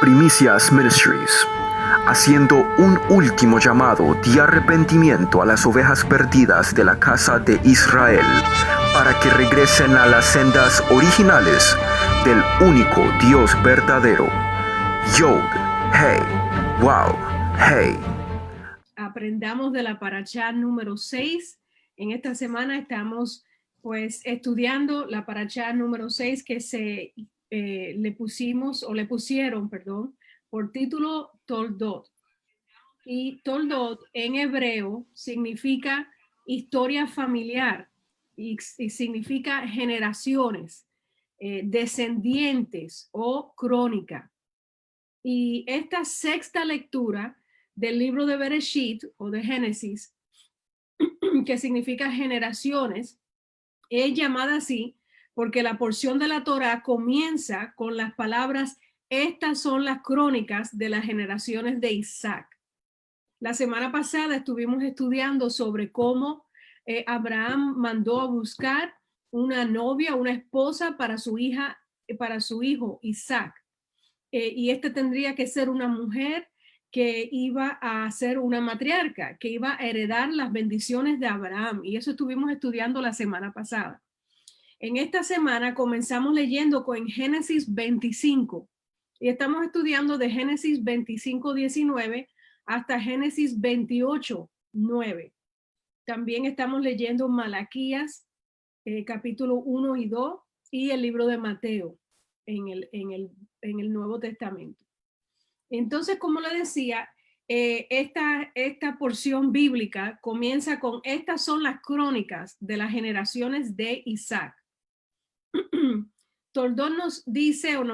Primicias Ministries, haciendo un último llamado de arrepentimiento a las ovejas perdidas de la casa de Israel, para que regresen a las sendas originales del único Dios verdadero. Yod, Hey, Wow, Hey. Aprendamos de la parashá número 6. En esta semana estamos pues estudiando la parashá número 6 que le pusieron, por título Toldot. Y Toldot en hebreo significa historia familiar y significa generaciones, descendientes o crónica. Y esta sexta lectura del libro de Bereshit o de Génesis, que significa generaciones, es llamada así porque la porción de la Torá comienza con las palabras: estas son las crónicas de las generaciones de Isaac. La semana pasada estuvimos estudiando sobre cómo Abraham mandó a buscar una novia, una esposa para su hijo Isaac. Y tendría que ser una mujer que iba a ser una matriarca, que iba a heredar las bendiciones de Abraham. Y eso estuvimos estudiando la semana pasada. En esta semana comenzamos leyendo con Génesis 25 y estamos estudiando de Génesis 25:19 hasta Génesis 28:9. También estamos leyendo Malaquías capítulo 1 y 2 y el libro de Mateo en el Nuevo Testamento. Entonces, como le decía, esta porción bíblica comienza con: estas son las crónicas de las generaciones de Isaac. Toldot nos dice o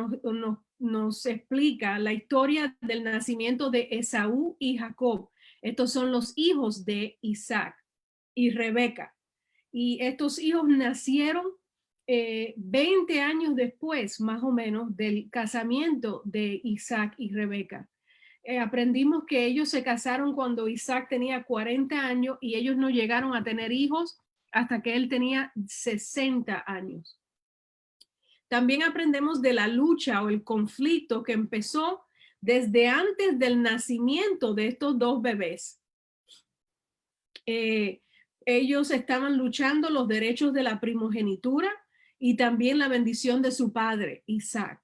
nos explica la historia del nacimiento de Esaú y Jacob. Estos son los hijos de Isaac y Rebeca. Y estos hijos nacieron 20 años después, más o menos, del casamiento de Isaac y Rebeca. Aprendimos que ellos se casaron cuando Isaac tenía 40 años y ellos no llegaron a tener hijos hasta que él tenía 60 años. También aprendemos de la lucha o el conflicto que empezó desde antes del nacimiento de estos dos bebés. Ellos estaban luchando los derechos de la primogenitura y también la bendición de su padre, Isaac.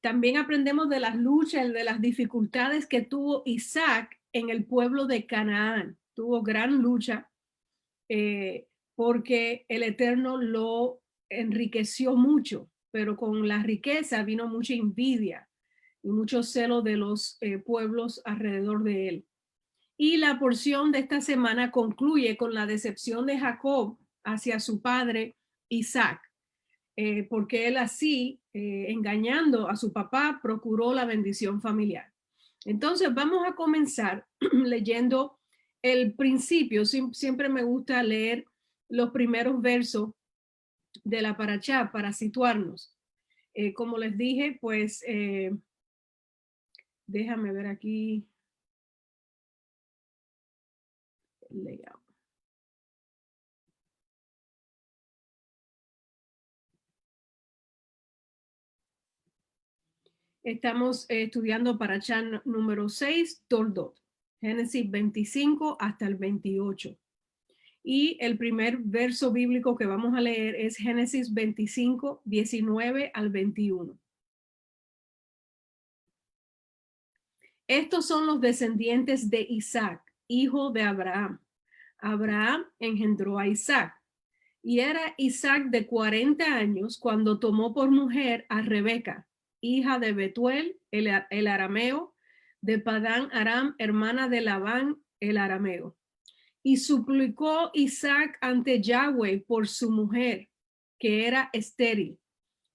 También aprendemos de las luchas, de las dificultades que tuvo Isaac en el pueblo de Canaán. Tuvo gran lucha porque el Eterno lo enriqueció mucho, pero con la riqueza vino mucha envidia y mucho celo de los pueblos alrededor de él. Y la porción de esta semana concluye con la decepción de Jacob hacia su padre Isaac, porque él así, engañando a su papá, procuró la bendición familiar. Entonces vamos a comenzar leyendo el principio. Siempre me gusta leer los primeros versos de la parashá para situarnos. Como les dije, pues déjame ver aquí el layout. Estamos estudiando parashá número 6, Toldot, Génesis 25 hasta el 28. Y el primer verso bíblico que vamos a leer es Génesis 25, 19 al 21. Estos son los descendientes de Isaac, hijo de Abraham. Abraham engendró a Isaac. Y era Isaac de 40 años cuando tomó por mujer a Rebeca, hija de Betuel, el arameo, de Padán Aram, hermana de Labán, el arameo. Y suplicó Isaac ante Yahweh por su mujer, que era estéril.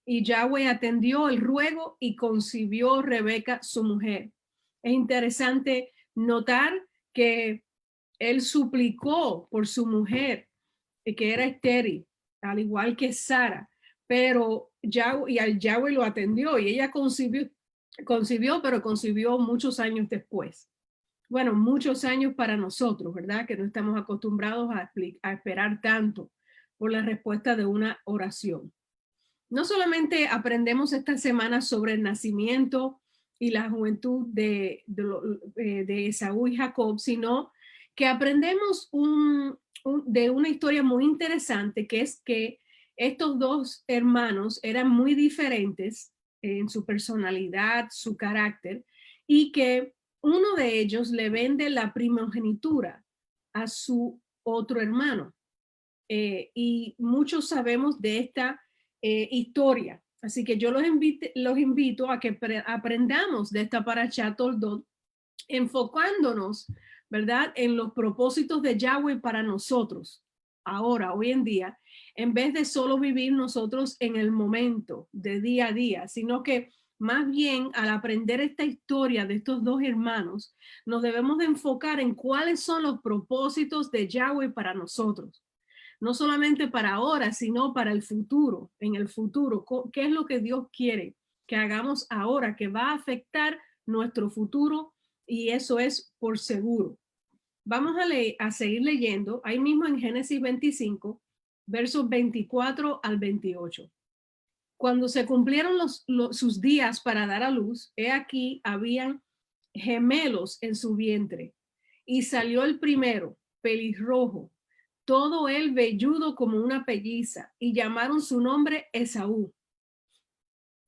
Y Yahweh atendió el ruego y concibió Rebeca, su mujer. Es interesante notar que él suplicó por su mujer, que era estéril, al igual que Sara, pero Yahweh lo atendió y ella concibió, pero concibió muchos años después. Bueno, muchos años para nosotros, ¿verdad? Que no estamos acostumbrados a esperar tanto por la respuesta de una oración. No solamente aprendemos esta semana sobre el nacimiento y la juventud de Esaú y Jacob, sino que aprendemos de una historia muy interesante, que es que estos dos hermanos eran muy diferentes en su personalidad, su carácter, y que uno de ellos le vende la primogenitura a su otro hermano. Y muchos sabemos de esta historia. Así que yo los invito a que aprendamos de esta parashá Toldot, enfocándonos, ¿verdad?, en los propósitos de Yahweh para nosotros, ahora, hoy en día, en vez de solo vivir nosotros en el momento de día a día, sino que más bien al aprender esta historia de estos dos hermanos, nos debemos de enfocar en cuáles son los propósitos de Yahweh para nosotros. No solamente para ahora, sino para el futuro, en el futuro. ¿Qué es lo que Dios quiere que hagamos ahora que va a afectar nuestro futuro? Y eso es por seguro. Vamos a seguir leyendo ahí mismo en Génesis 25, versos 24 al 28. Cuando se cumplieron sus días para dar a luz, he aquí habían gemelos en su vientre. Y salió el primero, pelirrojo, todo él velludo como una pelliza, y llamaron su nombre Esaú.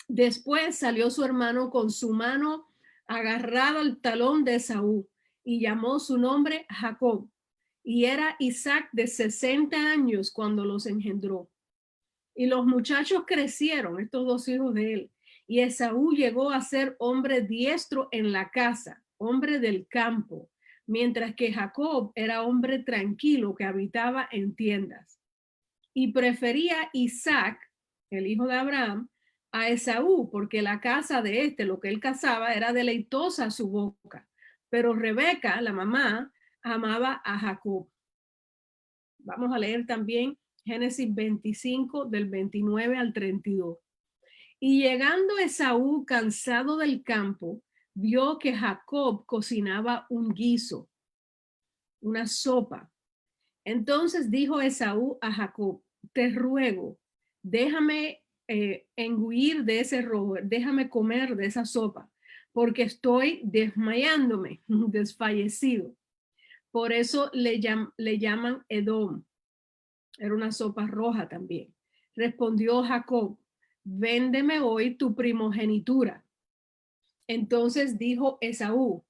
Después salió su hermano con su mano agarrada al talón de Esaú, y llamó su nombre Jacob. Y era Isaac de 60 años cuando los engendró. Y los muchachos crecieron, estos dos hijos de él, y Esaú llegó a ser hombre diestro en la casa, hombre del campo, mientras que Jacob era hombre tranquilo que habitaba en tiendas. Y prefería Isaac, el hijo de Abraham, a Esaú, porque la casa de este, lo que él cazaba, era deleitosa a su boca. Pero Rebeca, la mamá, amaba a Jacob. Vamos a leer también Génesis 25, del 29 al 32. Y llegando Esaú cansado del campo, vio que Jacob cocinaba un guiso, una sopa. Entonces dijo Esaú a Jacob: te ruego, déjame engullir de ese rojo, déjame comer de esa sopa, porque estoy desmayándome, desfallecido. Por eso le llaman Edom. Era una sopa roja también. Respondió Jacob: véndeme hoy tu primogenitura. Entonces dijo Esaú: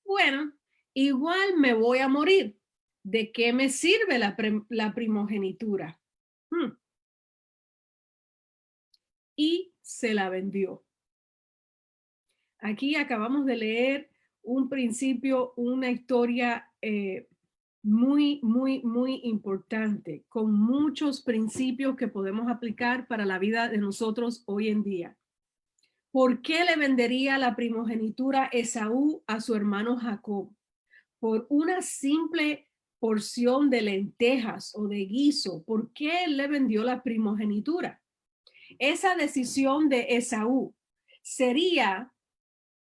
bueno, igual me voy a morir. ¿De qué me sirve la primogenitura? Y se la vendió. Aquí acabamos de leer un principio, una historia muy, muy, muy importante, con muchos principios que podemos aplicar para la vida de nosotros hoy en día. ¿Por qué le vendería la primogenitura Esaú a su hermano Jacob? Por una simple porción de lentejas o de guiso. ¿Por qué le vendió la primogenitura? Esa decisión de Esaú sería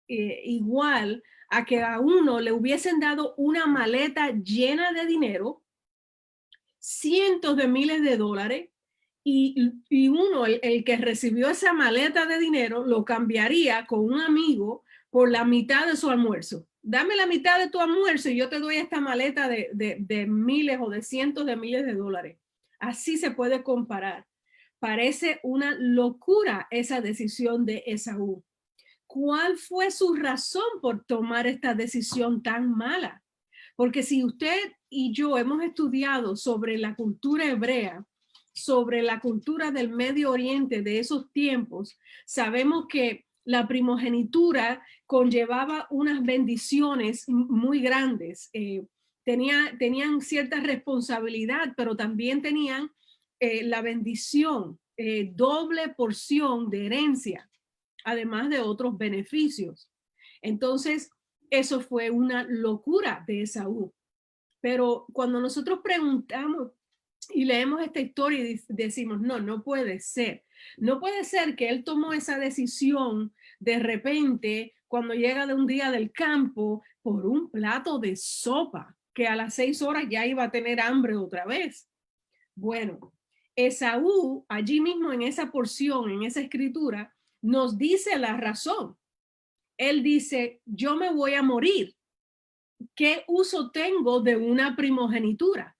igual a que a uno le hubiesen dado una maleta llena de dinero, cientos de miles de dólares, y uno, el que recibió esa maleta de dinero, lo cambiaría con un amigo por la mitad de su almuerzo. Dame la mitad de tu almuerzo y yo te doy esta maleta de miles o de cientos de miles de dólares. Así se puede comparar. Parece una locura esa decisión de Esaú. ¿Cuál fue su razón por tomar esta decisión tan mala? Porque si usted y yo hemos estudiado sobre la cultura hebrea, sobre la cultura del Medio Oriente de esos tiempos, sabemos que la primogenitura conllevaba unas bendiciones muy grandes. Tenían cierta responsabilidad, pero también tenían la bendición, doble porción de herencia, además de otros beneficios. Entonces, eso fue una locura de Esaú. Pero cuando nosotros preguntamos y leemos esta historia y decimos, no, no puede ser. No puede ser que él tomó esa decisión de repente cuando llega de un día del campo por un plato de sopa, que a las 6 horas ya iba a tener hambre otra vez. Bueno, Esaú, allí mismo en esa porción, en esa escritura, nos dice la razón. él dice, yo me voy a morir. ¿Qué uso tengo de una primogenitura?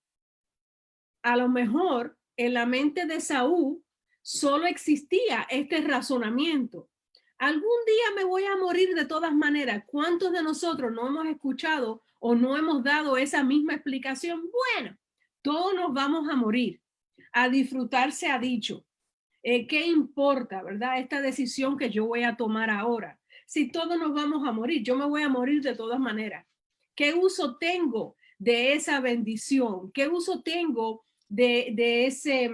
A lo mejor en la mente de Saúl solo existía este razonamiento. Algún día me voy a morir de todas maneras. ¿Cuántos de nosotros no hemos escuchado o no hemos dado esa misma explicación? Bueno, todos nos vamos a morir. A disfrutar se ha dicho. ¿Qué importa, verdad? Esta decisión que yo voy a tomar ahora. Si todos nos vamos a morir, yo me voy a morir de todas maneras. ¿Qué uso tengo de esa bendición? ¿Qué uso tengo de ese,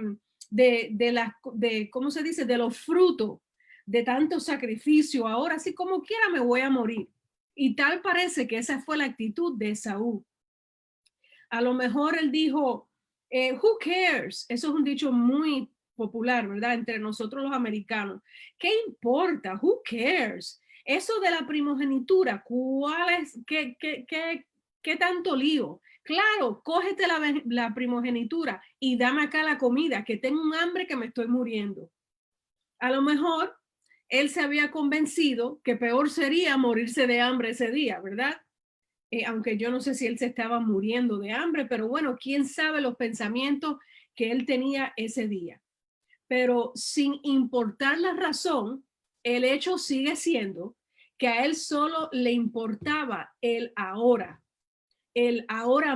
¿cómo se dice? De los frutos de tanto sacrificio. Ahora sí, como quiera me voy a morir. Y tal parece que esa fue la actitud de Saúl. A lo mejor él dijo, who cares? Eso es un dicho muy popular, ¿verdad? Entre nosotros los americanos. ¿Qué importa? Who cares? Eso de la primogenitura, ¿cuál es? ¿Qué tanto lío? Claro, cógete la primogenitura y dame acá la comida, que tengo un hambre que me estoy muriendo. A lo mejor él se había convencido que peor sería morirse de hambre ese día, ¿verdad? Aunque yo no sé si él se estaba muriendo de hambre, pero bueno, quién sabe los pensamientos que él tenía ese día. Pero sin importar la razón, el hecho sigue siendo que a él solo le importaba el ahora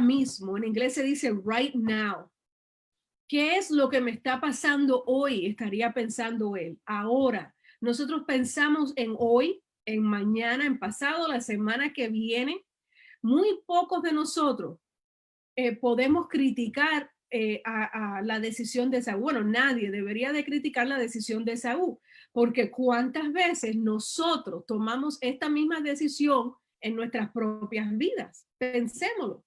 mismo. En inglés se dice right now. ¿Qué es lo que me está pasando hoy? Estaría pensando él. Ahora, nosotros pensamos en hoy, en mañana, en pasado, la semana que viene. Muy pocos de nosotros podemos criticar a la decisión de Saúl. Bueno, nadie debería de criticar la decisión de Saúl, porque cuántas veces nosotros tomamos esta misma decisión en nuestras propias vidas. Pensémoslo.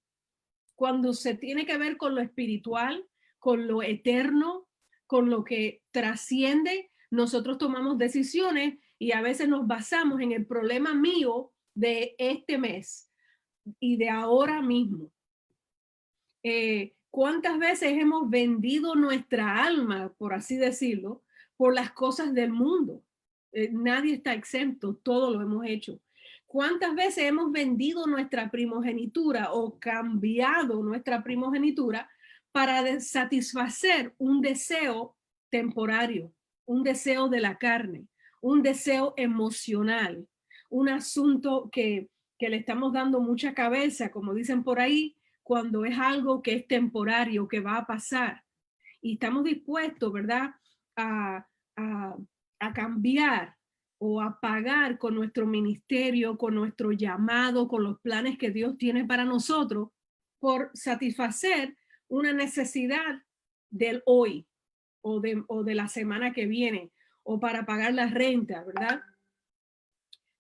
Cuando se tiene que ver con lo espiritual, con lo eterno, con lo que trasciende, nosotros tomamos decisiones y a veces nos basamos en el problema mío de este mes y de ahora mismo. ¿Cuántas veces hemos vendido nuestra alma, por así decirlo, por las cosas del mundo? Nadie está exento, todo lo hemos hecho. ¿Cuántas veces hemos vendido nuestra primogenitura o cambiado nuestra primogenitura para satisfacer un deseo temporario, un deseo de la carne, un deseo emocional, un asunto que le estamos dando mucha cabeza, como dicen por ahí, cuando es algo que es temporario, que va a pasar? Y estamos dispuestos, ¿verdad?, a, a, a cambiar o a pagar con nuestro ministerio, con nuestro llamado, con los planes que Dios tiene para nosotros, por satisfacer una necesidad del hoy o de la semana que viene, o para pagar la renta, ¿verdad?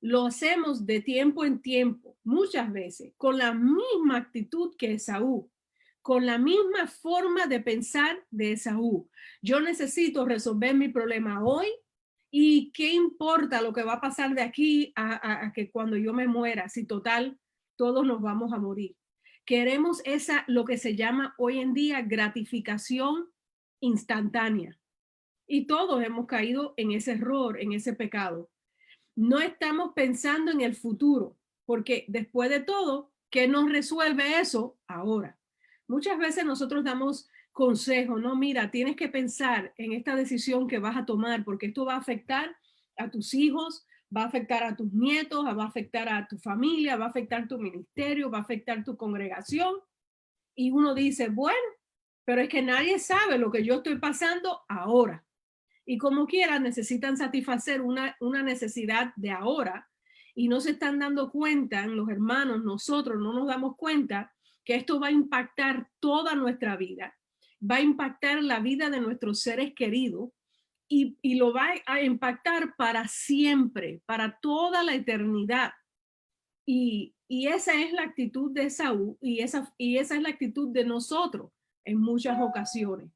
Lo hacemos de tiempo en tiempo, muchas veces, con la misma actitud que Esaú, con la misma forma de pensar de Esaú. Yo necesito resolver mi problema hoy, y qué importa lo que va a pasar de aquí a que cuando yo me muera, si total, todos nos vamos a morir. Queremos lo que se llama hoy en día gratificación instantánea. Y todos hemos caído en ese error, en ese pecado. No estamos pensando en el futuro, porque después de todo, ¿qué nos resuelve eso ahora? Muchas veces nosotros damos consejos, no, mira, tienes que pensar en esta decisión que vas a tomar, porque esto va a afectar a tus hijos, va a afectar a tus nietos, va a afectar a tu familia, va a afectar tu ministerio, va a afectar tu congregación. Y uno dice, bueno, pero es que nadie sabe lo que yo estoy pasando ahora. Y como quiera necesitan satisfacer una necesidad de ahora, y no se están dando cuenta, los hermanos, nosotros no nos damos cuenta que esto va a impactar toda nuestra vida, va a impactar la vida de nuestros seres queridos, y lo va a impactar para siempre, para toda la eternidad. Y esa es la actitud de Saúl, y esa es la actitud de nosotros en muchas ocasiones.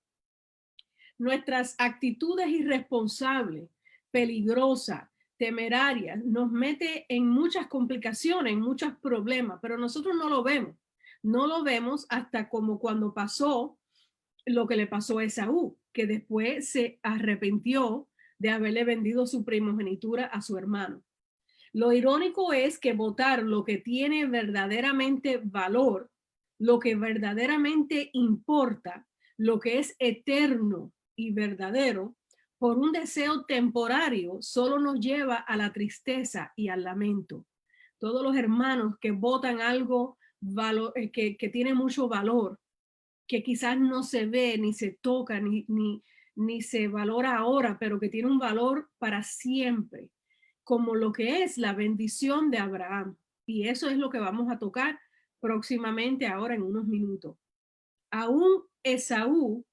Nuestras actitudes irresponsables, peligrosas, temerarias, nos mete en muchas complicaciones, en muchos problemas, pero nosotros no lo vemos. No lo vemos hasta como cuando pasó lo que le pasó a Esaú, que después se arrepintió de haberle vendido su primogenitura a su hermano. Lo irónico es que votar lo que tiene verdaderamente valor, lo que verdaderamente importa, lo que es eterno y verdadero, por un deseo temporario, solo nos lleva a la tristeza y al lamento. Todos los hermanos que votan algo que tiene mucho valor, que quizás no se ve, ni se toca, ni se valora ahora, pero que tiene un valor para siempre, como lo que es la bendición de Abraham. Y eso es lo que vamos a tocar próximamente ahora en unos minutos. Aún Esaú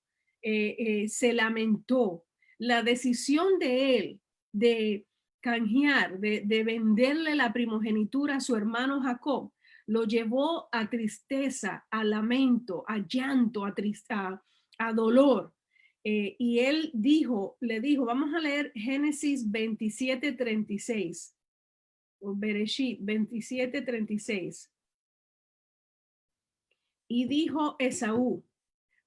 se lamentó. La decisión de él de canjear, de venderle la primogenitura a su hermano Jacob, lo llevó a tristeza, a lamento, a llanto, a dolor. Y él le dijo, vamos a leer Génesis 27:36, o Bereshit 27:36. Y dijo Esaú,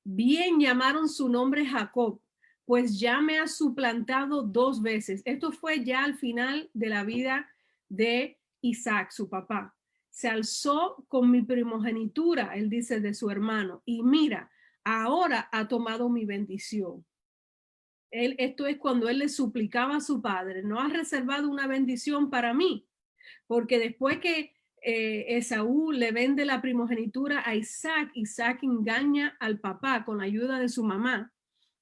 bien llamaron su nombre Jacob, pues ya me ha suplantado 2 veces. Esto fue ya al final de la vida de Isaac, su papá. Se alzó con mi primogenitura, él dice, de su hermano, y mira, ahora ha tomado mi bendición. Esto es cuando él le suplicaba a su padre, no has reservado una bendición para mí, porque después que Esaú le vende la primogenitura a Isaac, Isaac engaña al papá con la ayuda de su mamá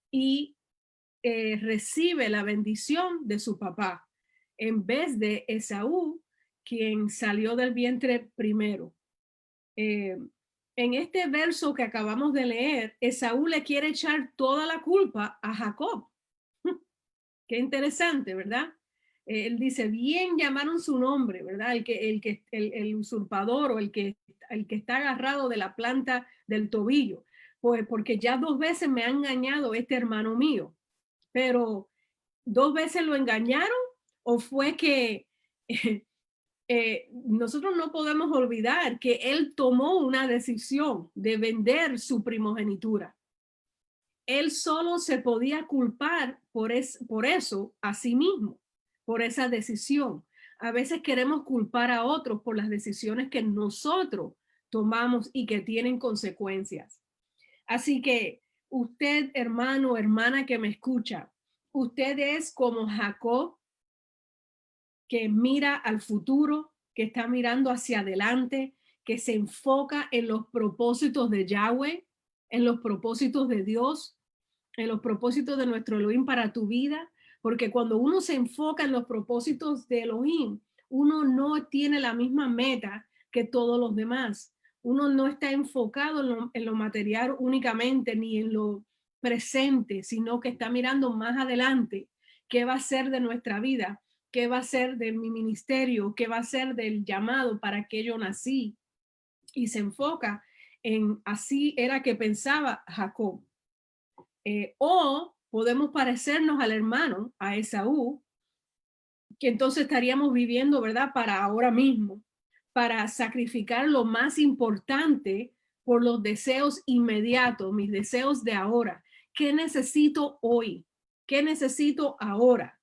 y recibe la bendición de su papá, en vez de Esaú, quien salió del vientre primero. En este verso que acabamos de leer, Esaú le quiere echar toda la culpa a Jacob. Qué interesante, ¿verdad? Él dice, bien llamaron su nombre, ¿verdad? El usurpador o el que está agarrado de la planta del tobillo, pues porque ya 2 veces me ha engañado este hermano mío, pero 2 veces lo engañaron o fue que nosotros no podemos olvidar que él tomó una decisión de vender su primogenitura. Él solo se podía culpar por eso a sí mismo, por esa decisión. A veces queremos culpar a otros por las decisiones que nosotros tomamos y que tienen consecuencias. Así que usted, hermano o hermana que me escucha, usted es como Jacob, que mira al futuro, que está mirando hacia adelante, que se enfoca en los propósitos de Yahweh, en los propósitos de Dios, en los propósitos de nuestro Elohim para tu vida, porque cuando uno se enfoca en los propósitos de Elohim, uno no tiene la misma meta que todos los demás. Uno no está enfocado en lo material únicamente, ni en lo presente, sino que está mirando más adelante qué va a ser de nuestra vida, qué va a ser de mi ministerio, qué va a ser del llamado para que yo nací. Y se enfoca en así era que pensaba Jacob. O podemos parecernos al hermano, a Esaú, que entonces estaríamos viviendo, ¿verdad? Para ahora mismo, para sacrificar lo más importante por los deseos inmediatos, mis deseos de ahora. ¿Qué necesito hoy? ¿Qué necesito ahora?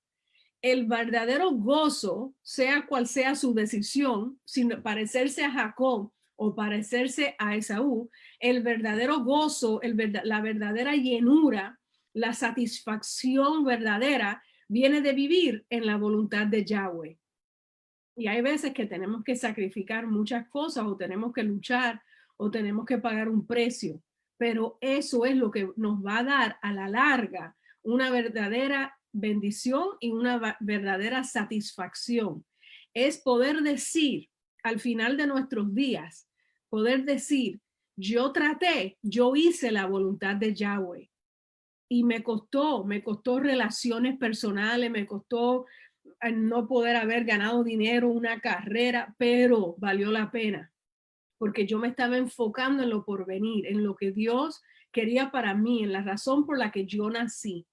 El verdadero gozo, sea cual sea su decisión, sin parecerse a Jacob o parecerse a Esaú, el verdadero gozo, la verdadera llenura, la satisfacción verdadera viene de vivir en la voluntad de Yahweh. Y hay veces que tenemos que sacrificar muchas cosas o tenemos que luchar o tenemos que pagar un precio, pero eso es lo que nos va a dar a la larga una verdadera bendición y una verdadera satisfacción. Es poder decir al final de nuestros días, poder decir, yo traté, yo hice la voluntad de Yahweh y me costó relaciones personales, me costó no poder haber ganado dinero, una carrera, pero valió la pena porque yo me estaba enfocando en lo porvenir, en lo que Dios quería para mí, en la razón por la que yo nací.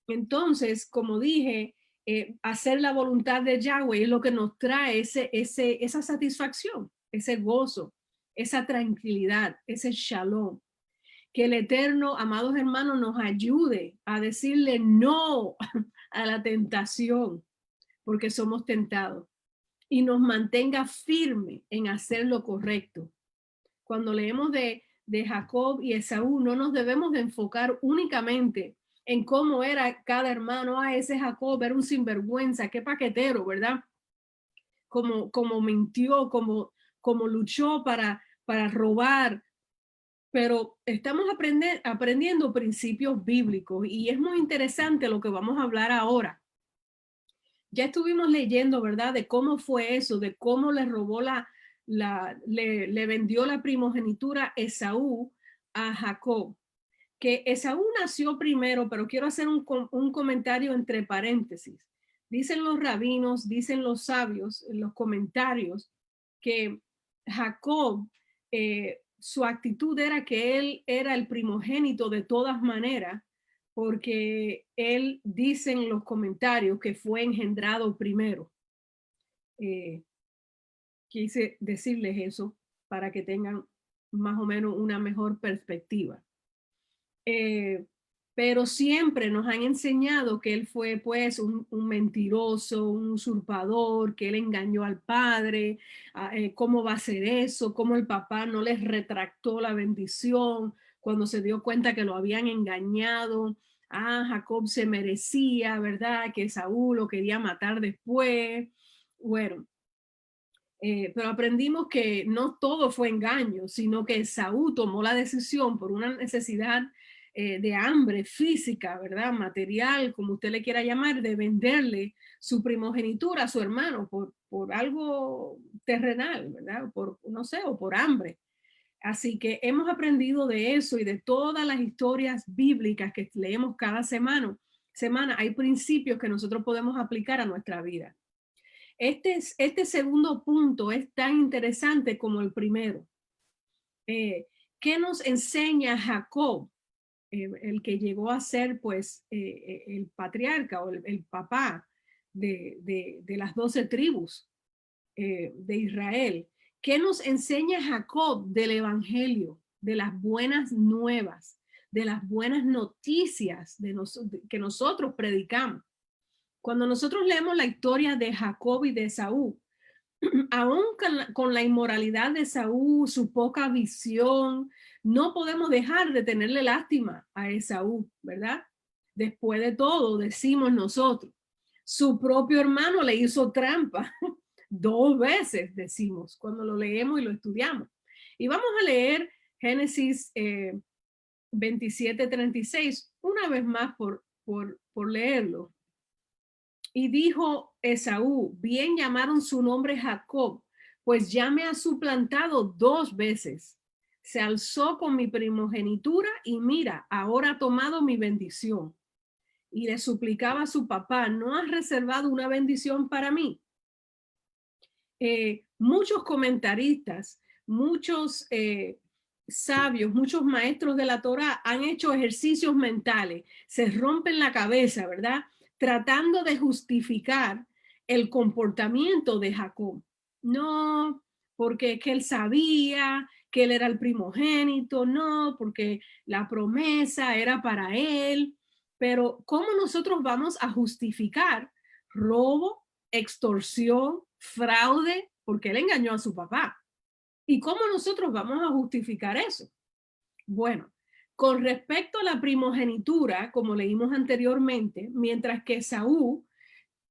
Entonces, como dije, hacer la voluntad de Yahweh es lo que nos trae esa satisfacción, ese gozo, esa tranquilidad, ese shalom. Que el Eterno, amados hermanos, nos ayude a decirle no a la tentación, porque somos tentados. y nos mantenga firme en hacer lo correcto. Cuando leemos de Jacob y Esaú, no nos debemos de enfocar únicamente en cómo era cada hermano. Ese Jacob era un sinvergüenza, qué paquetero, ¿verdad? Como mintió, como luchó para robar. Pero estamos aprendiendo principios bíblicos y es muy interesante lo que vamos a hablar ahora. Ya estuvimos leyendo, ¿verdad? De cómo fue eso, de cómo le robó le vendió la primogenitura Esaú a Jacob. Que Esaú nació primero, pero quiero hacer un comentario entre paréntesis. Dicen los rabinos, dicen los sabios en los comentarios que Jacob, su actitud era que él era el primogénito de todas maneras, porque él, dicen los comentarios, que fue engendrado primero. Quise decirles eso para que tengan más o menos una mejor perspectiva. Pero siempre nos han enseñado que él fue pues un mentiroso, un usurpador, que él engañó al padre. ¿Cómo va a ser eso? ¿Cómo el papá no les retractó la bendición cuando se dio cuenta que lo habían engañado? Jacob se merecía, ¿verdad? Que Saúl lo quería matar después. Bueno, pero aprendimos que no todo fue engaño, sino que Saúl tomó la decisión por una necesidad de hambre física, ¿verdad? Material, como usted le quiera llamar, de venderle su primogenitura a su hermano por algo terrenal, ¿verdad? Por, no sé, o por hambre. Así que hemos aprendido de eso y de todas las historias bíblicas que leemos cada semana. Hay principios que nosotros podemos aplicar a nuestra vida. Este segundo punto es tan interesante como el primero. ¿Qué nos enseña Jacob? El que llegó a ser pues el patriarca o el papá de las 12 tribus de Israel. ¿Qué nos enseña Jacob del evangelio, de las buenas nuevas, de las buenas noticias que nosotros predicamos? Cuando nosotros leemos la historia de Jacob y de Esaú, aún con la inmoralidad de Esaú, su poca visión, no podemos dejar de tenerle lástima a Esaú, ¿verdad? Después de todo, decimos nosotros, su propio hermano le hizo trampa 2 veces, decimos, cuando lo leemos y lo estudiamos. Y vamos a leer Génesis 27:36, una vez más por leerlo. Y dijo Esaú, bien llamaron su nombre Jacob, pues ya me ha suplantado 2 veces. Se alzó con mi primogenitura y mira, ahora ha tomado mi bendición. Y le suplicaba a su papá, ¿no has reservado una bendición para mí? Muchos comentaristas, muchos sabios, muchos maestros de la Torá han hecho ejercicios mentales, se rompen la cabeza, ¿verdad? Tratando de justificar el comportamiento de Jacob. No, porque es que él sabía que él era el primogénito, no, porque la promesa era para él. Pero ¿cómo nosotros vamos a justificar robo, extorsión, fraude, porque él engañó a su papá? ¿Y cómo nosotros vamos a justificar eso? Bueno, con respecto a la primogenitura, como leímos anteriormente, mientras que Saúl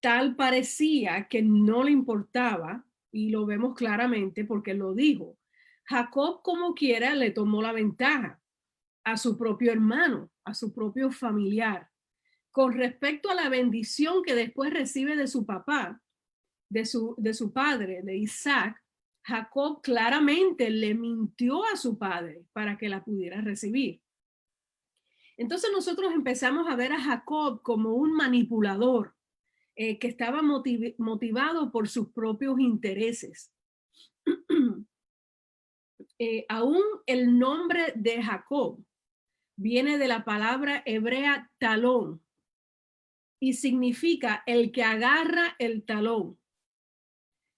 tal parecía que no le importaba, y lo vemos claramente porque lo dijo, Jacob como quiera le tomó la ventaja a su propio hermano, a su propio familiar. Con respecto a la bendición que después recibe de su papá, de su padre, de Isaac, Jacob claramente le mintió a su padre para que la pudiera recibir. Entonces nosotros empezamos a ver a Jacob como un manipulador que estaba motivado por sus propios intereses. Aún el nombre de Jacob viene de la palabra hebrea talón y significa el que agarra el talón.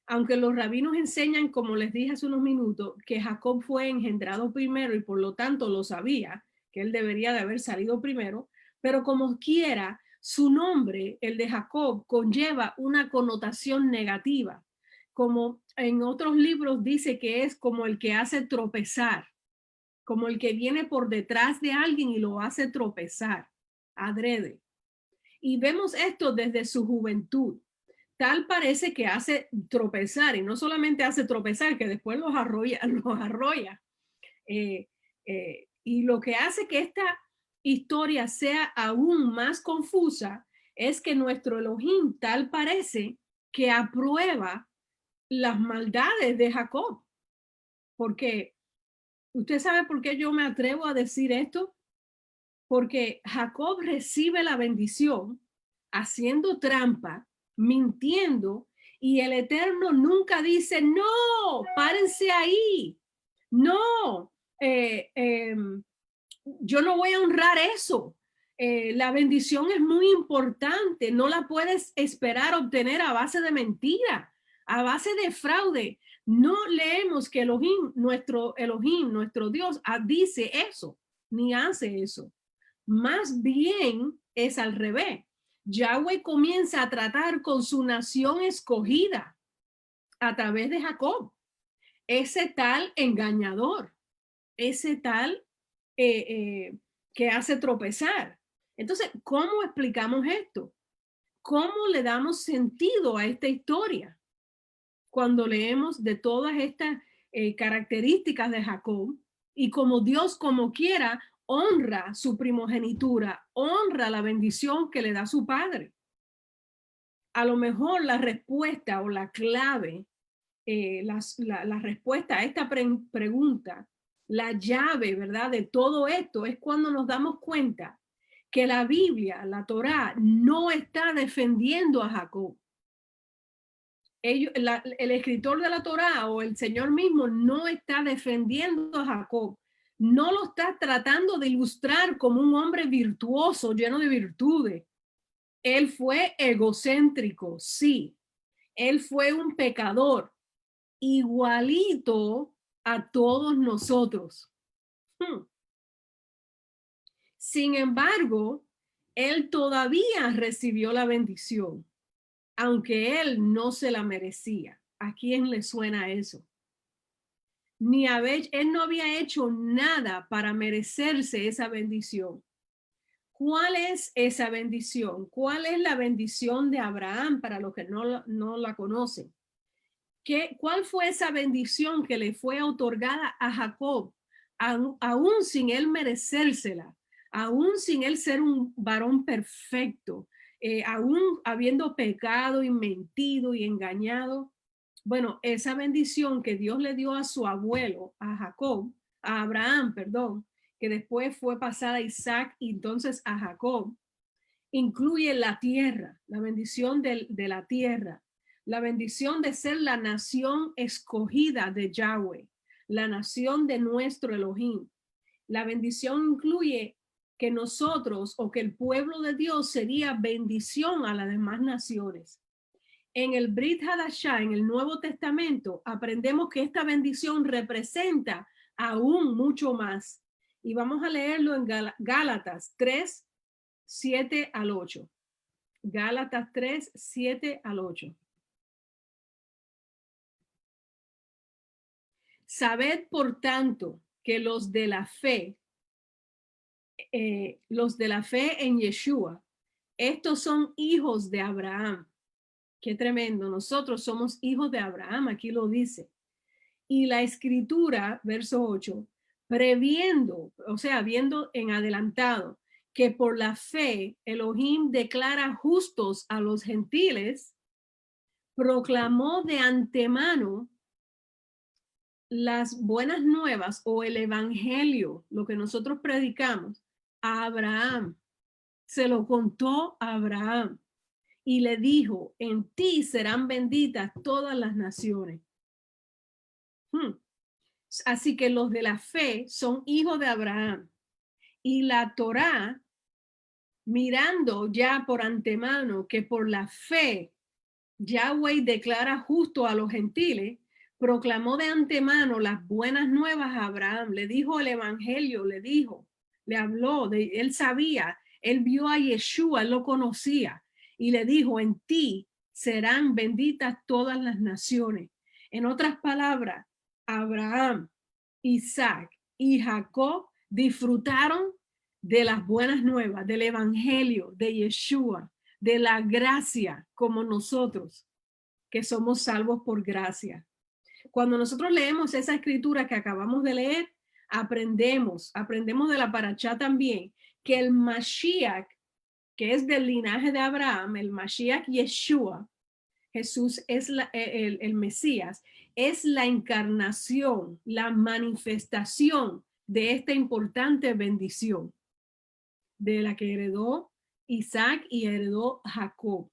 Aunque los rabinos enseñan, como les dije hace unos minutos, que Jacob fue engendrado primero y por lo tanto lo sabía, que él debería de haber salido primero, pero como quiera, su nombre, el de Jacob, conlleva una connotación negativa, como en otros libros dice que es como el que hace tropezar, como el que viene por detrás de alguien y lo hace tropezar, adrede. Y vemos esto desde su juventud. Tal parece que hace tropezar, y no solamente hace tropezar, que después los arrolla, los arrolla. Y lo que hace que esta historia sea aún más confusa es que nuestro Elohim tal parece que aprueba las maldades de Jacob. Porque, ¿usted sabe por qué yo me atrevo a decir esto? Porque Jacob recibe la bendición haciendo trampa, mintiendo, y el Eterno nunca dice, no, párense ahí, no, yo no voy a honrar eso. La bendición es muy importante, no la puedes esperar obtener a base de mentira, a base de fraude. No leemos que Elohim, nuestro Dios, dice eso, ni hace eso. Más bien es al revés. Yahweh comienza a tratar con su nación escogida a través de Jacob, ese tal engañador, ese tal que hace tropezar. Entonces, ¿cómo explicamos esto? ¿Cómo le damos sentido a esta historia? Cuando leemos de todas estas características de Jacob y como Dios, como quiera, honra su primogenitura, honra la bendición que le da su padre. A lo mejor la respuesta o la clave, la respuesta a esta pregunta, la llave, ¿verdad? De todo esto es cuando nos damos cuenta que la Biblia, la Torá, no está defendiendo a Jacob. El escritor de la Torá o el Señor mismo no está defendiendo a Jacob, no lo está tratando de ilustrar como un hombre virtuoso, lleno de virtudes. Él fue egocéntrico, sí. Él fue un pecador, igualito a todos nosotros. Sin embargo, él todavía recibió la bendición, aunque él no se la merecía. ¿A quién le suena eso? Él no había hecho nada para merecerse esa bendición. ¿Cuál es esa bendición? ¿Cuál es la bendición de Abraham para los que no la conocen? ¿Cuál fue esa bendición que le fue otorgada a Jacob, aún sin él merecérsela, aún sin él ser un varón perfecto, aún habiendo pecado y mentido y engañado? Bueno, esa bendición que Dios le dio a su abuelo, a Abraham, perdón, que después fue pasada a Isaac y entonces a Jacob, incluye la tierra, la bendición de la tierra, la bendición de ser la nación escogida de Yahweh, la nación de nuestro Elohim. La bendición incluye que nosotros o que el pueblo de Dios sería bendición a las demás naciones. En el Brit Hadashah, en el Nuevo Testamento, aprendemos que esta bendición representa aún mucho más. Y vamos a leerlo en Gálatas 3, 7 al 8. Gálatas 3, 7 al 8. Sabed, por tanto, que los de la fe en Yeshua, estos son hijos de Abraham. Qué tremendo. Nosotros somos hijos de Abraham, aquí lo dice. Y la escritura, verso 8, previendo, o sea, viendo en adelantado, que por la fe Elohim declara justos a los gentiles, proclamó de antemano las buenas nuevas o el evangelio, lo que nosotros predicamos, a Abraham. Se lo contó a Abraham y le dijo, en ti serán benditas todas las naciones. Así que los de la fe son hijos de Abraham. Y la Torá, mirando ya por antemano que por la fe Yahweh declara justo a los gentiles, proclamó de antemano las buenas nuevas a Abraham, le dijo el evangelio, le habló, él sabía, él vio a Yeshua, él lo conocía y le dijo, en ti serán benditas todas las naciones. En otras palabras, Abraham, Isaac y Jacob disfrutaron de las buenas nuevas, del evangelio, de Yeshua, de la gracia, como nosotros, que somos salvos por gracia. Cuando nosotros leemos esa escritura que acabamos de leer, aprendemos de la parashá también, que el Mashiach, que es del linaje de Abraham, el Mashiach Yeshua, Jesús es el Mesías, es la encarnación, la manifestación de esta importante bendición de la que heredó Isaac y heredó Jacob.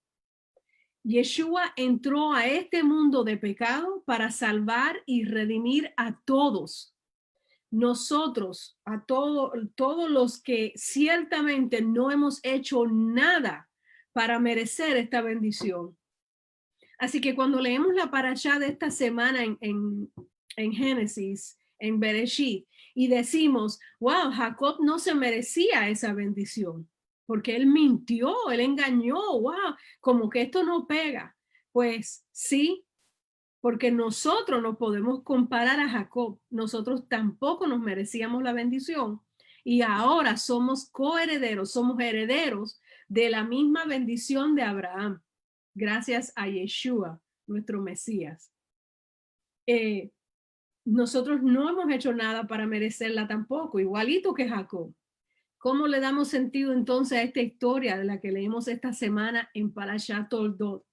Yeshua entró a este mundo de pecado para salvar y redimir a todos. Nosotros, a todos los que ciertamente no hemos hecho nada para merecer esta bendición. Así que cuando leemos la parashá de esta semana en Génesis, en Bereshit, y decimos, wow, Jacob no se merecía esa bendición, porque él mintió, él engañó, wow, como que esto no pega. Pues sí, porque nosotros no podemos comparar a Jacob. Nosotros tampoco nos merecíamos la bendición. Y ahora somos coherederos, somos herederos de la misma bendición de Abraham, gracias a Yeshua, nuestro Mesías. Nosotros no hemos hecho nada para merecerla tampoco, igualito que Jacob. ¿Cómo le damos sentido entonces a esta historia de la que leímos esta semana en Parashat Toldot?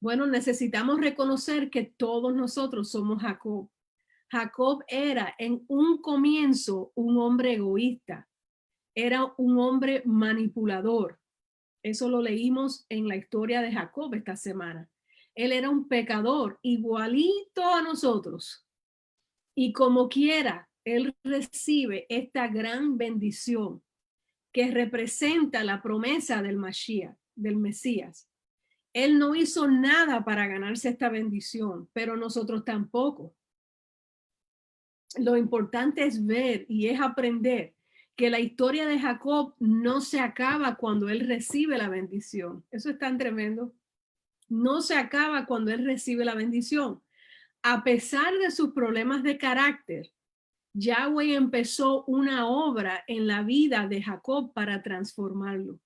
Bueno, necesitamos reconocer que todos nosotros somos Jacob. Jacob era en un comienzo un hombre egoísta, era un hombre manipulador. Eso lo leímos en la historia de Jacob esta semana. Él era un pecador igualito a nosotros. Y como quiera, él recibe esta gran bendición que representa la promesa del Mashiach, del Mesías. Él no hizo nada para ganarse esta bendición, pero nosotros tampoco. Lo importante es ver y es aprender que la historia de Jacob no se acaba cuando él recibe la bendición. Eso es tan tremendo. No se acaba cuando él recibe la bendición. A pesar de sus problemas de carácter, Yahweh empezó una obra en la vida de Jacob para transformarlo.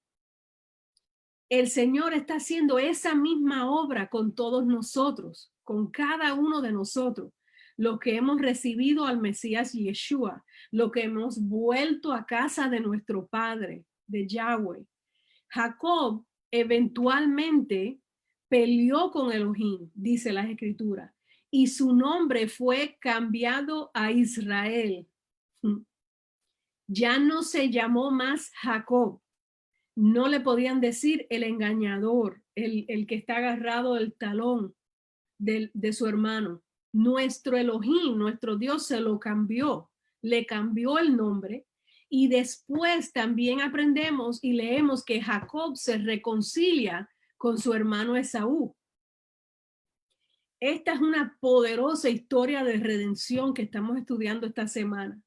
El Señor está haciendo esa misma obra con todos nosotros, con cada uno de nosotros, los que hemos recibido al Mesías Yeshua, los que hemos vuelto a casa de nuestro Padre, de Yahweh. Jacob eventualmente peleó con Elohim, dice la Escritura, y su nombre fue cambiado a Israel. Ya no se llamó más Jacob. No le podían decir el engañador, el que está agarrado del talón de su hermano. Nuestro Elohim, nuestro Dios, se lo cambió, le cambió el nombre. Y después también aprendemos y leemos que Jacob se reconcilia con su hermano Esaú. Esta es una poderosa historia de redención que estamos estudiando esta semana.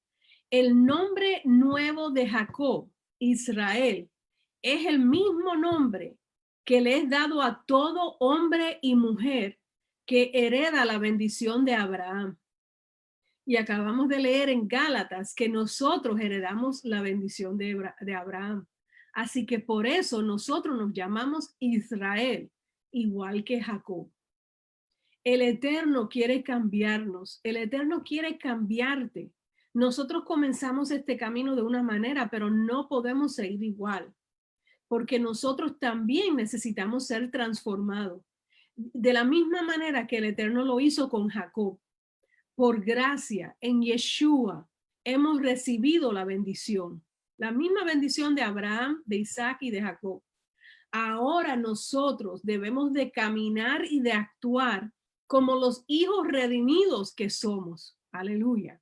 El nombre nuevo de Jacob, Israel, es el mismo nombre que le es dado a todo hombre y mujer que hereda la bendición de Abraham. Y acabamos de leer en Gálatas que nosotros heredamos la bendición de Abraham. Así que por eso nosotros nos llamamos Israel, igual que Jacob. El Eterno quiere cambiarnos, el Eterno quiere cambiarte. Nosotros comenzamos este camino de una manera, pero no podemos seguir igual, porque nosotros también necesitamos ser transformados. De la misma manera que el Eterno lo hizo con Jacob. Por gracia, en Yeshua, hemos recibido la bendición. La misma bendición de Abraham, de Isaac y de Jacob. Ahora nosotros debemos de caminar y de actuar como los hijos redimidos que somos. Aleluya.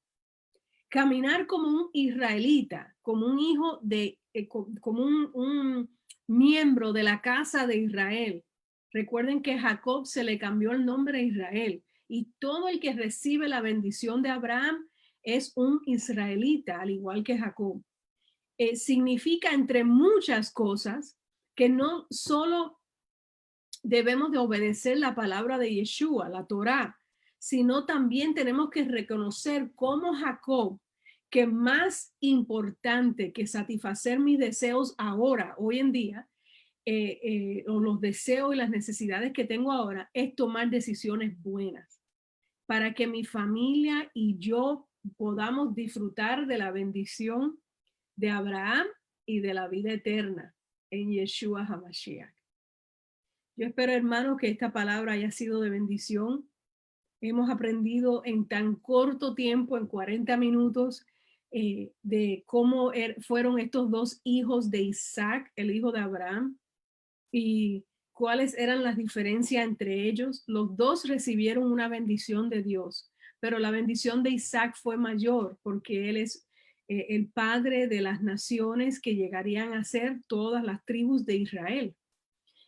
Caminar como un israelita, como un hijo de, como un miembro de la casa de Israel. Recuerden que a Jacob se le cambió el nombre a Israel y todo el que recibe la bendición de Abraham es un israelita, al igual que Jacob. Significa entre muchas cosas que no solo debemos de obedecer la palabra de Yeshua, la Torá, sino también tenemos que reconocer como Jacob, que más importante que satisfacer mis deseos ahora, hoy en día, o los deseos y las necesidades que tengo ahora, es tomar decisiones buenas para que mi familia y yo podamos disfrutar de la bendición de Abraham y de la vida eterna en Yeshua HaMashiach. Yo espero, hermanos, que esta palabra haya sido de bendición. Hemos aprendido en tan corto tiempo, en 40 minutos, de cómo fueron estos dos hijos de Isaac, el hijo de Abraham, y cuáles eran las diferencias entre ellos. Los dos recibieron una bendición de Dios, pero la bendición de Isaac fue mayor porque él es el padre de las naciones que llegarían a ser todas las tribus de Israel.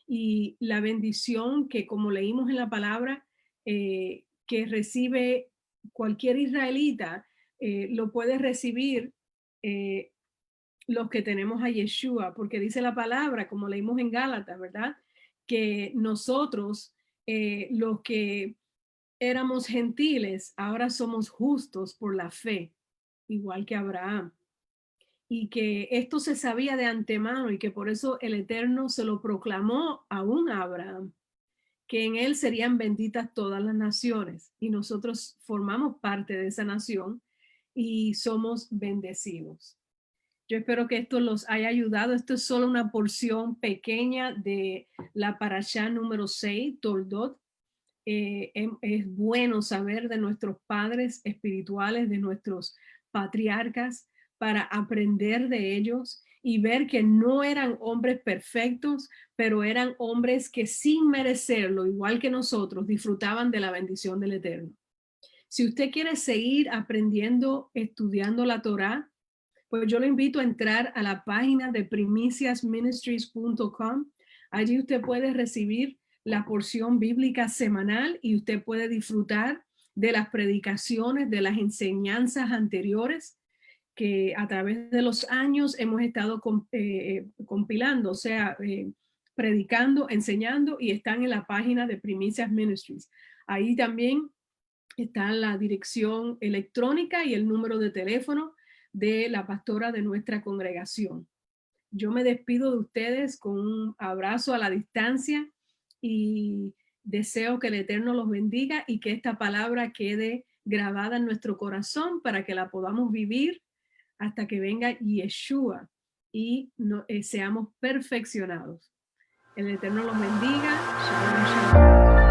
Y la bendición que, como leímos en la palabra, que recibe cualquier israelita, lo puede recibir los que tenemos a Yeshua, porque dice la palabra, como leímos en Gálatas, ¿verdad? Que nosotros, los que éramos gentiles, ahora somos justos por la fe, igual que Abraham. Y que esto se sabía de antemano y que por eso el Eterno se lo proclamó aún a Abraham, que en él serían benditas todas las naciones. Y nosotros formamos parte de esa nación y somos bendecidos. Yo espero que esto los haya ayudado. Esto es solo una porción pequeña de la parashá número 6, Toldot. Es bueno saber de nuestros padres espirituales, de nuestros patriarcas, para aprender de ellos y ver que no eran hombres perfectos, pero eran hombres que sin merecerlo, igual que nosotros, disfrutaban de la bendición del Eterno. Si usted quiere seguir aprendiendo, estudiando la Torá, pues yo lo invito a entrar a la página de primiciasministries.com. Allí usted puede recibir la porción bíblica semanal y usted puede disfrutar de las predicaciones, de las enseñanzas anteriores que a través de los años hemos estado compilando, o sea, predicando, enseñando, y están en la página de Primicias Ministries. Ahí también está la dirección electrónica y el número de teléfono de la pastora de nuestra congregación. Yo me despido de ustedes con un abrazo a la distancia y deseo que el Eterno los bendiga y que esta palabra quede grabada en nuestro corazón para que la podamos vivir hasta que venga Yeshua y seamos perfeccionados. El Eterno los bendiga. Shalom, shalom.